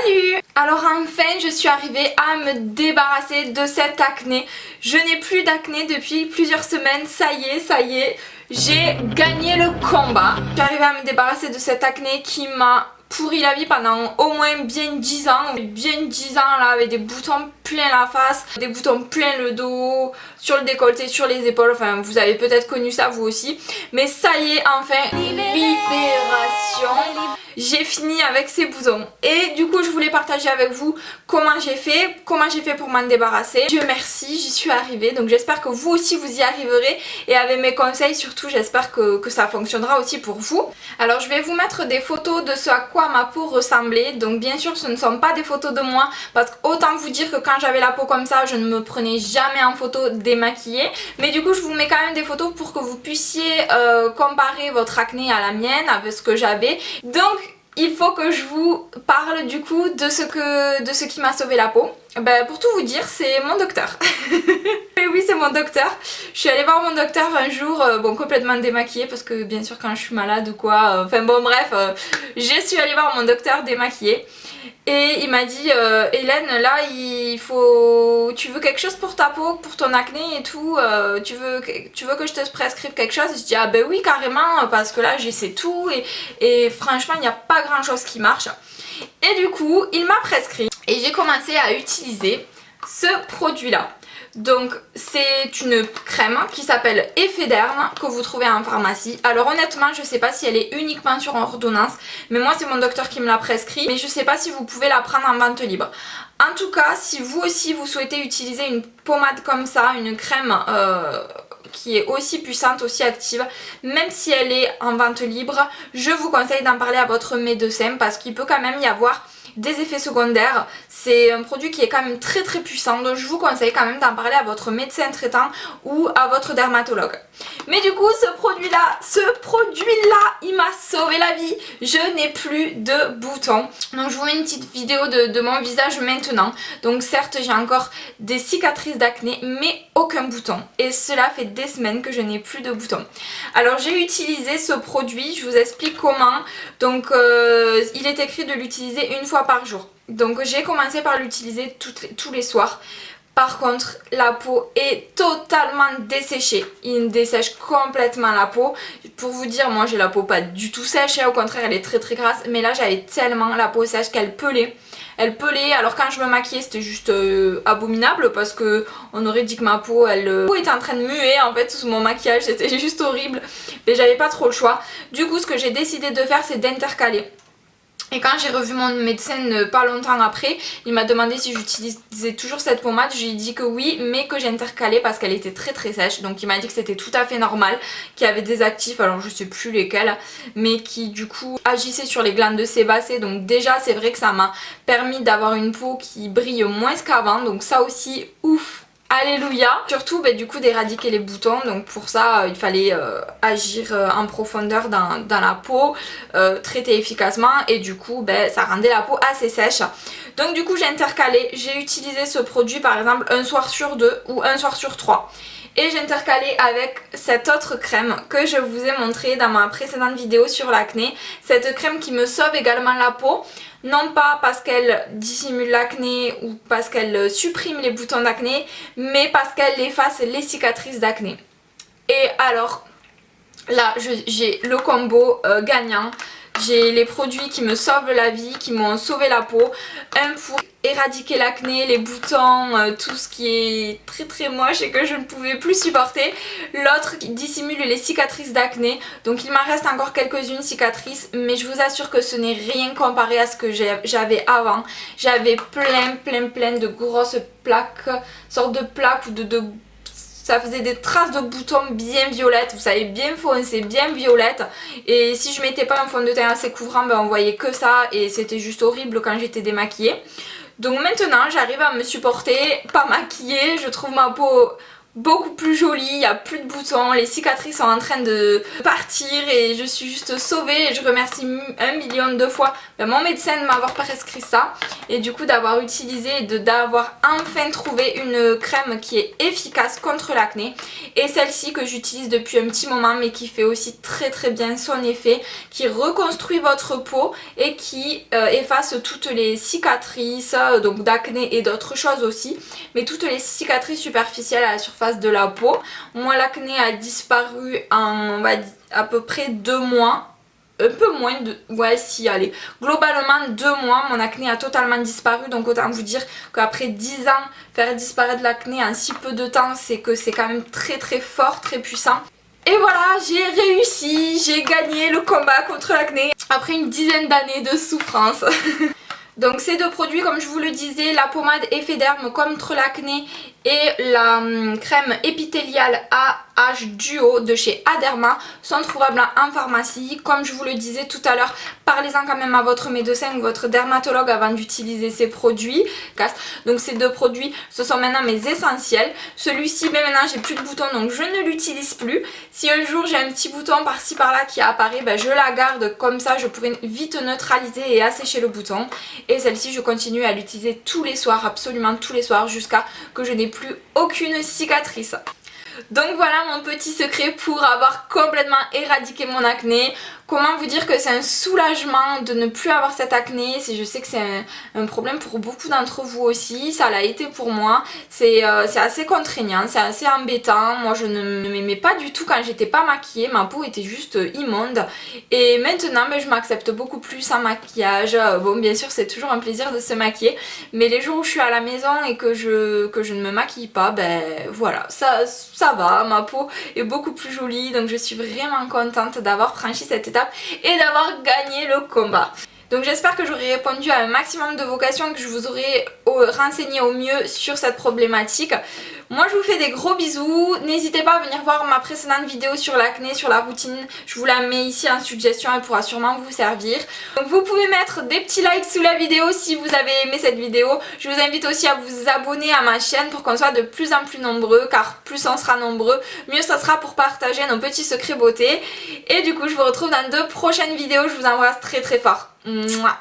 Salut! Alors enfin je suis arrivée à me débarrasser de cette acné. Je n'ai plus d'acné depuis plusieurs semaines, ça y est, j'ai gagné le combat. Je suis arrivée à me débarrasser de cette acné qui m'a pourri la vie pendant au moins bien 10 ans. Bien 10 ans là, avec des boutons plein la face, des boutons plein le dos, sur le décolleté, sur les épaules, enfin vous avez peut-être connu ça vous aussi. Mais ça y est, enfin, libération. J'ai fini avec ces boutons et du coup je voulais partager avec vous comment j'ai fait pour m'en débarrasser. Dieu merci, j'y suis arrivée, donc j'espère que vous aussi vous y arriverez et avec mes conseils surtout j'espère que ça fonctionnera aussi pour vous. Alors je vais vous mettre des photos de ce à quoi ma peau ressemblait, donc bien sûr ce ne sont pas des photos de moi parce qu'autant vous dire que quand j'avais la peau comme ça je ne me prenais jamais en photo démaquillée, mais du coup je vous mets quand même des photos pour que vous puissiez comparer votre acné à la mienne avec ce que j'avais. Donc il faut que je vous parle du coup de ce qui m'a sauvé la peau. Ben, pour tout vous dire, c'est mon docteur. Et oui, c'est mon docteur. Je suis allée voir mon docteur un jour, bon complètement démaquillée parce que bien sûr quand je suis malade ou quoi, enfin bon bref, je suis allée voir mon docteur démaquillée. Et il m'a dit Hélène, là tu veux quelque chose pour ta peau, pour ton acné et tout, tu veux que je te prescrive quelque chose? Je dis ah ben oui carrément parce que là j'essaie tout et franchement il n'y a pas grand chose qui marche. Et du coup il m'a prescrit et j'ai commencé à utiliser ce produit là. Donc c'est une crème qui s'appelle Effet Derme que vous trouvez en pharmacie. Alors honnêtement je sais pas si elle est uniquement sur ordonnance, mais moi c'est mon docteur qui me l'a prescrit, mais je sais pas si vous pouvez la prendre en vente libre. En tout cas si vous aussi vous souhaitez utiliser une pommade comme ça, une crème qui est aussi puissante, aussi active, même si elle est en vente libre, je vous conseille d'en parler à votre médecin parce qu'il peut quand même y avoir des effets secondaires. C'est un produit qui est quand même très puissant, donc je vous conseille quand même d'en parler à votre médecin traitant ou à votre dermatologue. Mais du coup ce produit là il m'a sauvé la vie. Je n'ai plus de boutons. Donc je vous mets une petite vidéo de mon visage maintenant. Donc certes j'ai encore des cicatrices d'acné mais aucun bouton. Et cela fait des semaines que je n'ai plus de boutons. Alors j'ai utilisé ce produit, je vous explique comment. Donc il est écrit de l'utiliser une fois par jour. Donc j'ai commencé par l'utiliser tous les soirs. Par contre la peau est totalement desséchée, il me dessèche complètement la peau. Pour vous dire, moi j'ai la peau pas du tout sèche, au contraire elle est très grasse, mais là j'avais tellement la peau sèche qu'elle pelait. Elle pelait, alors quand je me maquillais c'était juste abominable parce que on aurait dit que ma peau était en train de muer en fait sous mon maquillage, c'était juste horrible. Mais j'avais pas trop le choix. Du coup ce que j'ai décidé de faire c'est d'intercaler. Et quand j'ai revu mon médecin pas longtemps après, il m'a demandé si j'utilisais toujours cette pommade. Je lui ai dit que oui, mais que j'intercalais parce qu'elle était très sèche. Donc il m'a dit que c'était tout à fait normal, qu'il y avait des actifs, alors je sais plus lesquels, mais qui du coup agissaient sur les glandes sébacées. Donc déjà c'est vrai que ça m'a permis d'avoir une peau qui brille moins qu'avant. Donc ça aussi, ouf! Alléluia. Surtout du coup d'éradiquer les boutons, donc pour ça il fallait agir en profondeur dans la peau, traiter efficacement et du coup ça rendait la peau assez sèche. Donc du coup j'ai intercalé, j'ai utilisé ce produit par exemple un soir sur 2 ou un soir sur 3. Et j'ai intercalé avec cette autre crème que je vous ai montré dans ma précédente vidéo sur l'acné. Cette crème qui me sauve également la peau. Non pas parce qu'elle dissimule l'acné ou parce qu'elle supprime les boutons d'acné, mais parce qu'elle efface les cicatrices d'acné. Et alors, là j'ai le combo gagnant. J'ai les produits qui me sauvent la vie, qui m'ont sauvé la peau. Un pour éradiquer l'acné, les boutons, tout ce qui est très moche et que je ne pouvais plus supporter. L'autre qui dissimule les cicatrices d'acné. Donc il m'en reste encore quelques-unes cicatrices, mais je vous assure que ce n'est rien comparé à ce que j'avais avant. J'avais plein de grosses plaques, sortes de plaques ou ça faisait des traces de boutons bien violettes, vous savez, bien foncées, bien violettes. Et si je mettais pas un fond de teint assez couvrant, on voyait que ça et c'était juste horrible quand j'étais démaquillée. Donc maintenant j'arrive à me supporter, pas maquillée, je trouve ma peau beaucoup plus jolie, il n'y a plus de boutons, les cicatrices sont en train de partir et je suis juste sauvée et je remercie 1 million de fois mon médecin de m'avoir prescrit ça et du coup d'avoir utilisé et d'avoir enfin trouvé une crème qui est efficace contre l'acné et celle-ci que j'utilise depuis un petit moment mais qui fait aussi très bien son effet, qui reconstruit votre peau et qui efface toutes les cicatrices donc d'acné et d'autres choses aussi, mais toutes les cicatrices superficielles à la surface de la peau. Moi l'acné a disparu en à peu près 2 mois. Un peu moins de... Ouais si allez. Globalement 2 mois mon acné a totalement disparu. Donc autant vous dire qu'après 10 ans faire disparaître l'acné en si peu de temps, c'est que c'est quand même très fort, très puissant. Et voilà, j'ai réussi, j'ai gagné le combat contre l'acné après une dizaine d'années de souffrance. Donc ces deux produits, comme je vous le disais, la pommade Effet Derme contre l'acné et la crème épithéliale AH Duo de chez Aderma sont trouvables en pharmacie. Comme je vous le disais tout à l'heure, parlez-en quand même à votre médecin ou votre dermatologue avant d'utiliser ces produits. Donc ces deux produits, ce sont maintenant mes essentiels. Celui-ci, ben maintenant j'ai plus de boutons donc je ne l'utilise plus. Si un jour j'ai un petit bouton par-ci par-là qui apparaît, ben je la garde comme ça, je pourrai vite neutraliser et assécher le bouton. Et celle-ci, je continue à l'utiliser tous les soirs, absolument tous les soirs, jusqu'à que je n'ai plus aucune cicatrice. Donc voilà mon petit secret pour avoir complètement éradiqué mon acné. Comment vous dire que c'est un soulagement de ne plus avoir cette acné. Je sais que c'est un problème pour beaucoup d'entre vous aussi, ça l'a été pour moi. C'est assez contraignant, c'est assez embêtant. Moi je ne m'aimais pas du tout quand j'étais pas maquillée, ma peau était juste immonde. Et maintenant je m'accepte beaucoup plus sans maquillage. Bon bien sûr c'est toujours un plaisir de se maquiller, mais les jours où je suis à la maison et que je ne me maquille pas, ben voilà, ça va, ma peau est beaucoup plus jolie. Donc je suis vraiment contente d'avoir franchi cette étape et d'avoir gagné le combat. Donc j'espère que j'aurai répondu à un maximum de vos questions, que je vous aurai renseigné au mieux sur cette problématique. Moi je vous fais des gros bisous, n'hésitez pas à venir voir ma précédente vidéo sur l'acné, sur la routine, je vous la mets ici en suggestion, elle pourra sûrement vous servir. Donc vous pouvez mettre des petits likes sous la vidéo si vous avez aimé cette vidéo. Je vous invite aussi à vous abonner à ma chaîne pour qu'on soit de plus en plus nombreux, car plus on sera nombreux, mieux ça sera pour partager nos petits secrets beauté. Et du coup je vous retrouve dans de prochaines vidéos, je vous embrasse très fort. Mouah.